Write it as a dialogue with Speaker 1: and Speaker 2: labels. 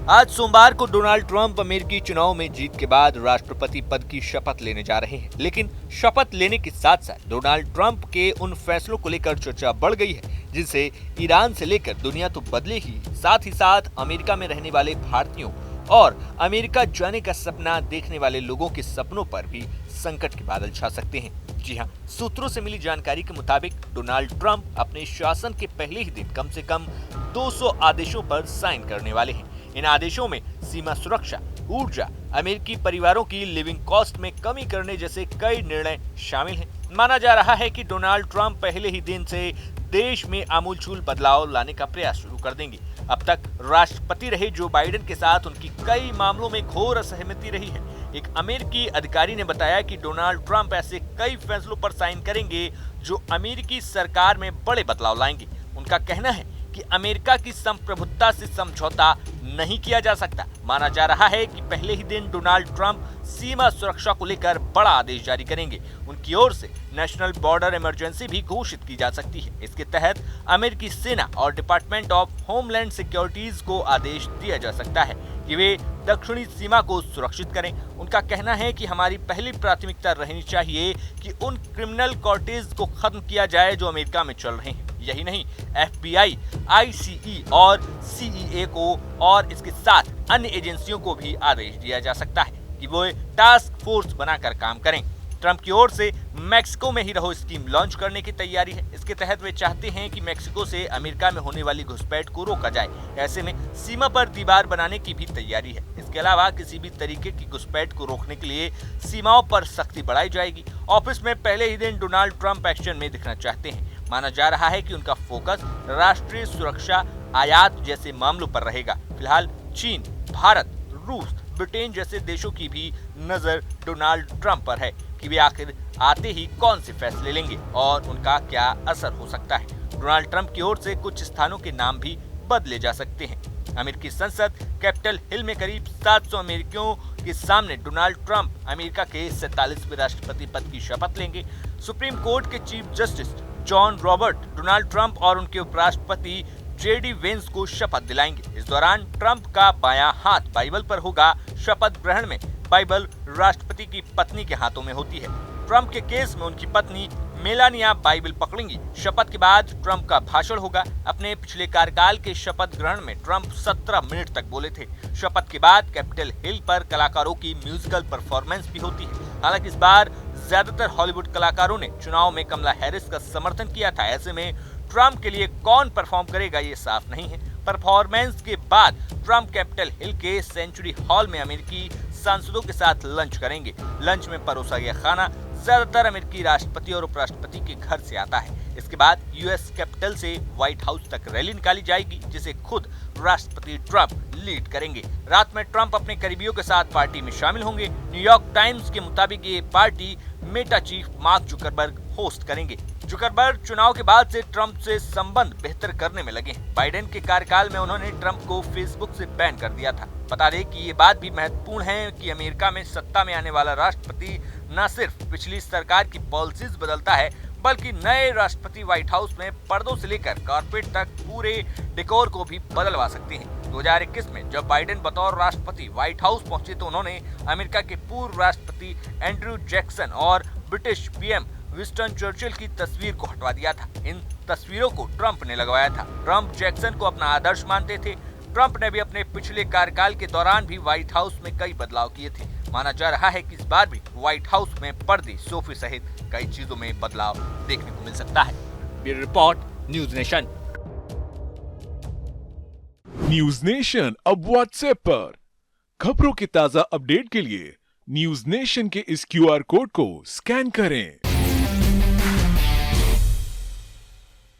Speaker 1: आज सोमवार को डोनाल्ड ट्रंप अमेरिकी चुनाव में जीत के बाद राष्ट्रपति पद की शपथ लेने जा रहे हैं। लेकिन शपथ लेने के साथ साथ डोनाल्ड ट्रंप के उन फैसलों को लेकर चर्चा बढ़ गई है जिनसे ईरान से लेकर दुनिया तो बदले ही साथ अमेरिका में रहने वाले भारतीयों और अमेरिका जाने का सपना देखने वाले लोगों के सपनों पर भी संकट के बादल छा सकते हैं। जी हां, सूत्रों से मिली जानकारी के मुताबिक डोनाल्ड ट्रंप अपने शासन के पहले ही दिन कम से कम 200 आदेशों पर साइन करने वाले हैं। इन आदेशों में सीमा सुरक्षा, ऊर्जा, अमेरिकी परिवारों की लिविंग कॉस्ट में कमी करने जैसे कई निर्णय शामिल हैं। माना जा रहा है कि डोनाल्ड ट्रंप पहले ही दिन से देश में आमूलचूल बदलाव लाने का प्रयास शुरू कर देंगे। अब तक राष्ट्रपति रहे जो बाइडेन के साथ उनकी कई मामलों में घोर असहमति रही है। एक अमेरिकी अधिकारी ने बताया कि डोनाल्ड ट्रंप ऐसे कई फैसलों पर साइन करेंगे जो अमेरिकी सरकार में बड़े बदलाव लाएंगे। उनका कहना है कि अमेरिका की संप्रभुता से समझौता नहीं किया जा सकता। माना जा रहा है कि पहले ही दिन डोनाल्ड ट्रंप सीमा सुरक्षा को लेकर बड़ा आदेश जारी करेंगे। उनकी ओर से नेशनल बॉर्डर इमरजेंसी भी घोषित की जा सकती है। इसके तहत अमेरिकी सेना और डिपार्टमेंट ऑफ होमलैंड सिक्योरिटीज को आदेश दिया जा सकता है कि वे दक्षिणी सीमा को सुरक्षित करें। उनका कहना है कि हमारी पहली प्राथमिकता रहनी चाहिए कि उन क्रिमिनल कॉर्टेज को खत्म किया जाए जो अमेरिका में चल रहे हैं। यही नहीं, FBI, ICE और CEA को और इसके साथ अन्य एजेंसियों को भी आदेश दिया जा सकता है कि वो टास्क फोर्स बनाकर काम करें। ट्रंप की ओर से मैक्सिको में ही रहो स्कीम लॉन्च करने की तैयारी है। इसके तहत वे चाहते हैं कि मैक्सिको से अमेरिका में होने वाली घुसपैठ को रोका जाए। ऐसे में सीमा पर दीवार बनाने की भी तैयारी है। इसके अलावा किसी भी तरीके की घुसपैठ को रोकने के लिए सीमाओं पर सख्ती बढ़ाई जाएगी। ऑफिस में पहले ही दिन डोनाल्ड ट्रंप एक्शन में दिखना चाहते हैं। माना जा रहा है कि उनका फोकस राष्ट्रीय सुरक्षा, आयात जैसे मामलों पर रहेगा। फिलहाल चीन, भारत, रूस, ब्रिटेन जैसे देशों की भी नजर डोनाल्ड ट्रंप पर है कि वे आखिर आते ही कौन से फैसले लेंगे और उनका क्या असर हो सकता है। डोनाल्ड ट्रंप की ओर से कुछ स्थानों के नाम भी बदले जा सकते हैं। अमेरिकी संसद कैपिटल हिल में करीब 700 अमेरिकियों के सामने डोनाल्ड ट्रंप अमेरिका के 47वें राष्ट्रपति पद की शपथ लेंगे। सुप्रीम कोर्ट के chief justice John Robert Donald Trump और उनके उपराष्ट्रपति JD वेंस को शपथ दिलाएंगे। इस दौरान ट्रंप का बायां हाथ बाइबल पर होगा। शपथ ग्रहण में बाइबल राष्ट्रपति की पत्नी के हाथों में होती है। ट्रंप के केस में उनकी पत्नी मेलानिया बाइबल पकड़ेंगी। शपथ के बाद ट्रंप का भाषण होगा। अपने पिछले कार्यकाल के शपथ ग्रहण में ट्रंप 17 मिनट तक बोले थे। शपथ के बाद कैपिटल हिल पर कलाकारों की म्यूजिकल परफॉर्मेंस भी होती है। हालांकि इस बार ज्यादातर हॉलीवुड कलाकारों ने चुनाव में कमला हैरिस का समर्थन किया था। ऐसे में ट्रंप के लिए कौन परफॉर्म करेगा ये साफ नहीं है। परफॉर्मेंस के बाद ट्रंप कैपिटल हिल के सेंचुरी हॉल में अमेरिकी सांसदों के साथ लंच करेंगे। लंच में परोसा गया खाना ज्यादातर अमेरिकी राष्ट्रपति और उपराष्ट्रपति के घर से आता है। इसके बाद US कैपिटल से व्हाइट हाउस तक रैली निकाली जाएगी जिसे खुद राष्ट्रपति ट्रंप लीड करेंगे। रात में ट्रंप अपने करीबियों के साथ पार्टी में शामिल होंगे। न्यूयॉर्क टाइम्स के मुताबिक ये party Meta chief mark Zuckerberg host करेंगे। जुकरबर्ग चुनाव के बाद से ट्रंप से संबंध बेहतर करने में लगे हैं। बाइडेन के कार्यकाल में उन्होंने ट्रंप को फेसबुक से बैन कर दिया था। बता दें कि ये बात भी महत्वपूर्ण है कि अमेरिका में सत्ता में आने वाला राष्ट्रपति न सिर्फ पिछली सरकार की पॉलिसीज बदलता है बल्कि नए राष्ट्रपति व्हाइट हाउस में पर्दों से लेकर कारपेट तक पूरे डेकोर को भी बदलवा सकते हैं। 2021 में जब बाइडेन बतौर राष्ट्रपति व्हाइट हाउस पहुंचे तो उन्होंने अमेरिका के पूर्व राष्ट्रपति एंड्रयू जैक्सन और ब्रिटिश PM विंस्टन चर्चिल की तस्वीर को हटवा दिया था। इन तस्वीरों को ट्रंप ने लगवाया था। ट्रंप जैक्सन को अपना आदर्श मानते थे। ट्रंप ने भी अपने पिछले कार्यकाल के दौरान भी व्हाइट हाउस में कई बदलाव किए थे। माना जा रहा है कि इस बार भी व्हाइट हाउस में पर्दे, सोफे सहित कई चीजों में बदलाव देखने को मिल सकता है। Bureau report, news nation.
Speaker 2: News nation अब व्हाट्सएप पर खबरों के ताजा अपडेट के लिए न्यूज नेशन के इस QR कोड को स्कैन करें।